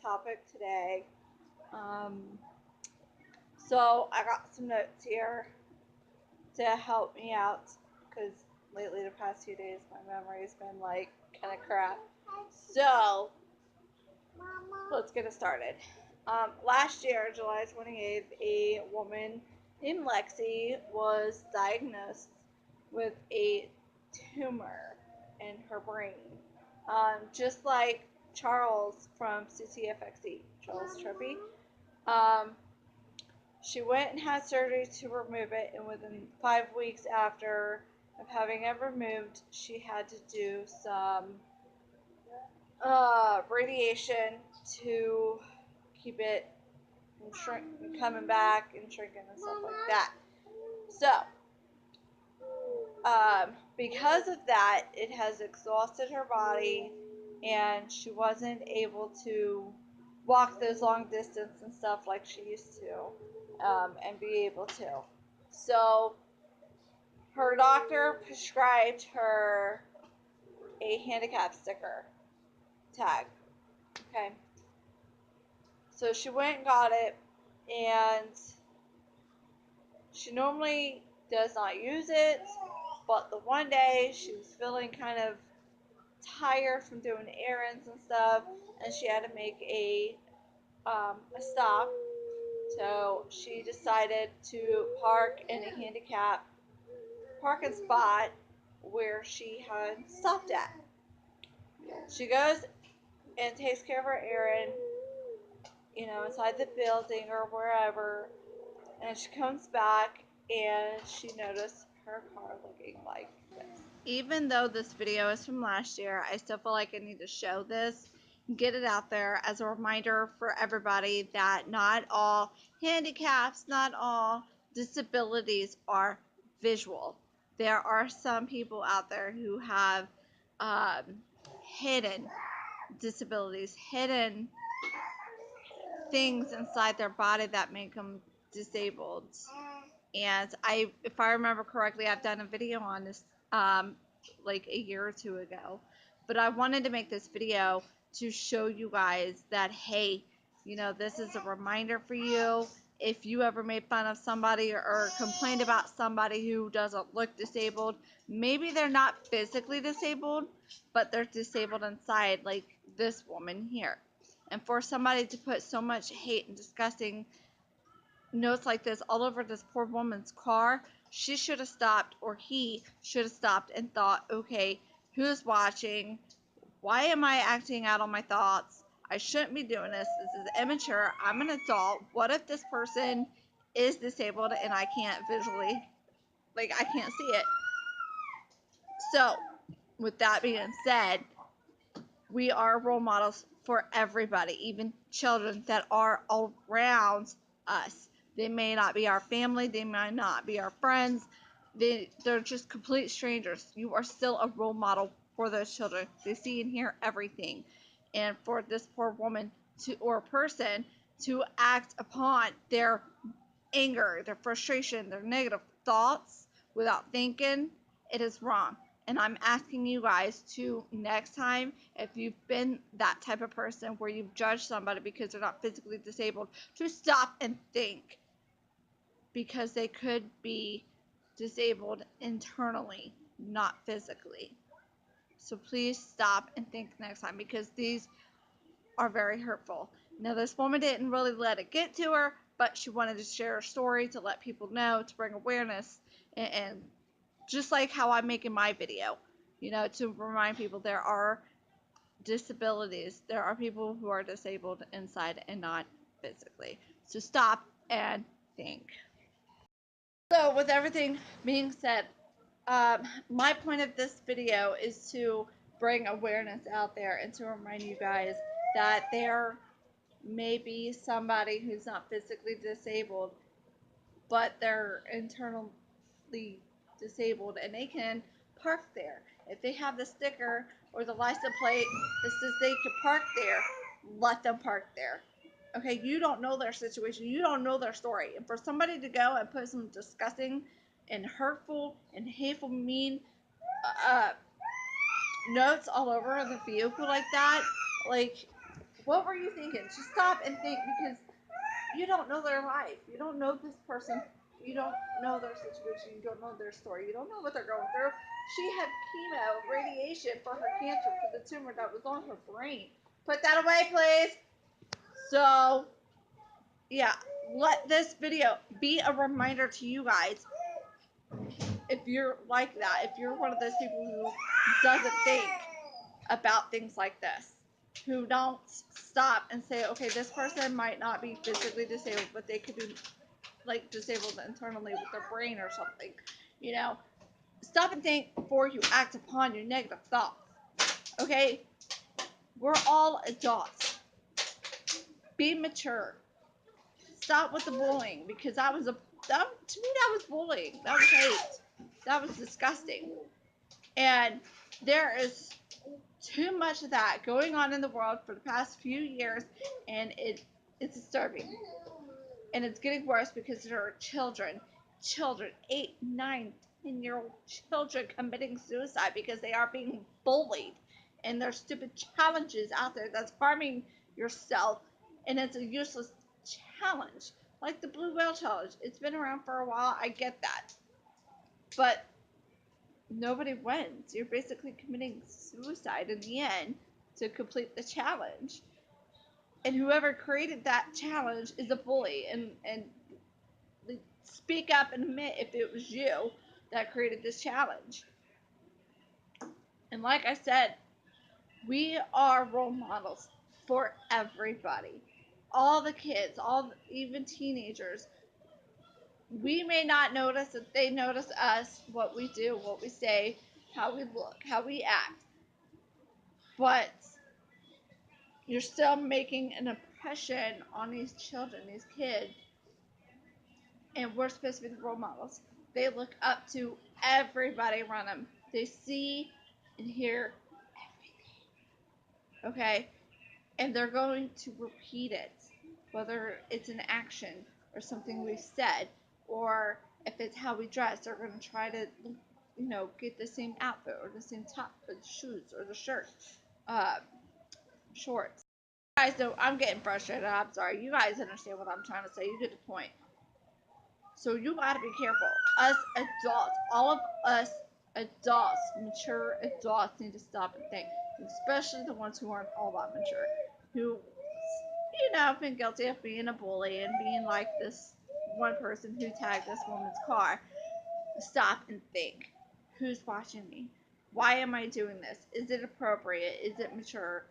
topic today. Um, so I got some notes here to help me out because lately, the past few days, my memory's been like kind of crap. So let's get it started. Last year, July 28th, a woman named Lexi was diagnosed with a tumor in her brain. Just like Charles from CTFXE, Charles Trippy. Um, she went and had surgery to remove it, and within 5 weeks after of having it removed, she had to do some radiation to keep it from coming back and shrinking and stuff like that. So, because of that, it has exhausted her body, and she wasn't able to walk those long distance and stuff like she used to, and be able to. So, her doctor prescribed her a handicap sticker tag. Okay. So she went and got it, and she normally does not use it, but the one day she was feeling kind of tired from doing errands and stuff, and she had to make a stop. So she decided to park in a handicap parking spot where she had stopped at. She goes and takes care of her errand, inside the building or wherever, and she comes back and she noticed her car looking like this. Even though this video is from last year, I still feel like I need to show this, get it out there as a reminder for everybody that not all handicaps, not all disabilities are visual. There are some people out there who have um, hidden disabilities, hidden things inside their body that make them disabled. And if I remember correctly, I've done a video on this like a year or two ago. But I wanted to make this video to show you guys that, hey, this is a reminder for you. If you ever made fun of somebody or complained about somebody who doesn't look disabled, maybe they're not physically disabled, but they're disabled inside, like this woman here. And for somebody to put so much hate and disgusting notes like this all over this poor woman's car, she should have stopped, or he should have stopped and thought, okay, who's watching? Why am I acting out on my thoughts? I shouldn't be doing this. This is immature. I'm an adult. What if this person is disabled and I can't visually, like, I can't see it? So, with that being said, we are role models for everybody, even children that are around us. They may not be our family, they might not be our friends, they're just complete strangers. You are still a role model for those children. They see and hear everything. And for this poor woman or person to act upon their anger, their frustration, their negative thoughts without thinking, it is wrong. And I'm asking you guys to, next time, if you've been that type of person where you've judged somebody because they're not physically disabled, to stop and think, because they could be disabled internally, not physically. So please stop and think next time, because these are very hurtful. Now, this woman didn't really let it get to her, but she wanted to share her story to let people know, to bring awareness, and just like how I'm making my video, to remind people there are disabilities. There are people who are disabled inside and not physically. So stop and think. So with everything being said, my point of this video is to bring awareness out there and to remind you guys that there may be somebody who's not physically disabled, but they're internally disabled, and they can park there. If they have the sticker or the license plate that says they can park there, let them park there. Okay, you don't know their situation, you don't know their story, and for somebody to go and put some disgusting and hurtful and hateful, mean notes all over the vehicle like that, like, What were you thinking? Just stop and think, because you don't know their life. You don't know this person. You don't know their situation. You don't know their story. You don't know what they're going through. She had chemo, radiation for her cancer, for the tumor that was on her brain. Put that away, please. So, yeah, let this video be a reminder to you guys. If you're like that, if you're one of those people who doesn't think about things like this, who don't stop and say, okay, this person might not be physically disabled, but they could be like disabled internally with their brain or something, you know, stop and think before you act upon your negative thoughts. Okay, we're all adults. Be mature. Stop with the bullying, because that was a that to me that was bullying. That was hate. That was disgusting. And there is too much of that going on in the world for the past few years, and it's disturbing. And it's getting worse because there are children, 8, 9, 10-year-old children committing suicide because they are being bullied, and there's stupid challenges out there that's harming yourself, and it's a useless challenge. Like the Blue Whale Challenge, it's been around for a while. I get that, but nobody wins. You're basically committing suicide in the end to complete the challenge. And whoever created that challenge is a bully. And speak up and admit if it was you that created this challenge. And like I said, we are role models for everybody. All the kids, even teenagers. We may not notice that they notice us, what we do, what we say, how we look, how we act. But you're still making an impression on these children, these kids, and we're supposed to be the role models. They look up to everybody around them. They see and hear everything, okay? And they're going to repeat it, whether it's an action or something we've said, or if it's how we dress, they're going to try to, get the same outfit or the same top, or the shoes or the shirt, uh, shorts. You guys know I'm getting frustrated. I'm sorry. You guys understand what I'm trying to say. You get the point. So you gotta be careful. Us adults, all of us adults, mature adults, need to stop and think. Especially the ones who aren't all that mature, who, have been guilty of being a bully and being like this one person who tagged this woman's car. Stop and think. Who's watching me? Why am I doing this? Is it appropriate? Is it mature?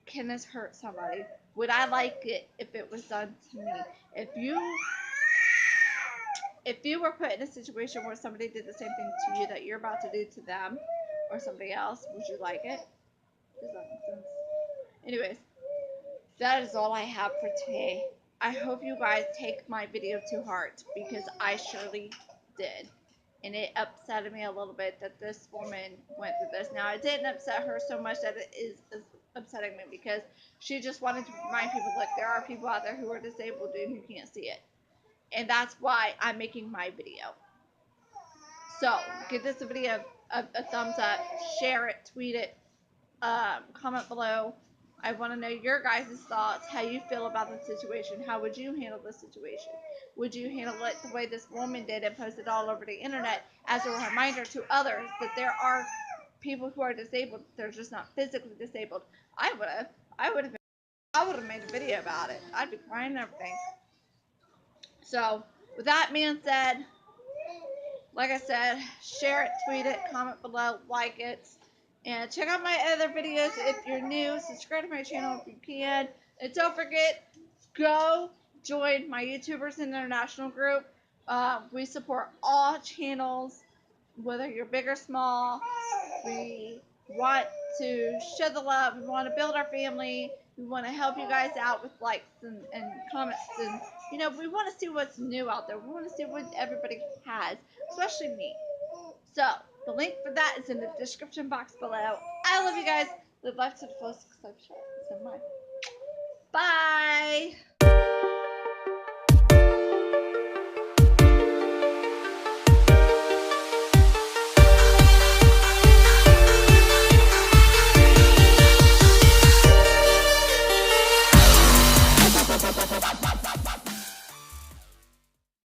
Can this hurt somebody? Would I like it if it was done to me? If you if you were put in a situation where somebody did the same thing to you that you're about to do to them or somebody else, would you like it? Does that make sense? Anyways, that is all I have for today. I hope you guys take my video to heart, because I surely did. And it upset me a little bit that this woman went through this. Now, it didn't upset her so much that it is upsetting me, because she just wanted to remind people, look, there are people out there who are disabled and who can't see it. And that's why I'm making my video. So, give this video a thumbs up, share it, tweet it, comment below. I want to know your guys' thoughts, how you feel about the situation. How would you handle the situation? Would you handle it the way this woman did and post it all over the internet as a reminder to others that there are people who are disabled, they're just not physically disabled? I would have. I would have made a video about it. I'd be crying and everything. So, with that being said, like I said, share it, tweet it, comment below, like it, and check out my other videos if you're new. Subscribe to my channel if you can. And don't forget, go join my YouTubers International group. We support all channels, whether you're big or small. We want to show the love. We want to build our family. We want to help you guys out with likes and comments. And, we want to see what's new out there. We want to see what everybody has, especially me. So, the link for that is in the description box below. I love you guys. Live life to the fullest because I've shared. So, bye.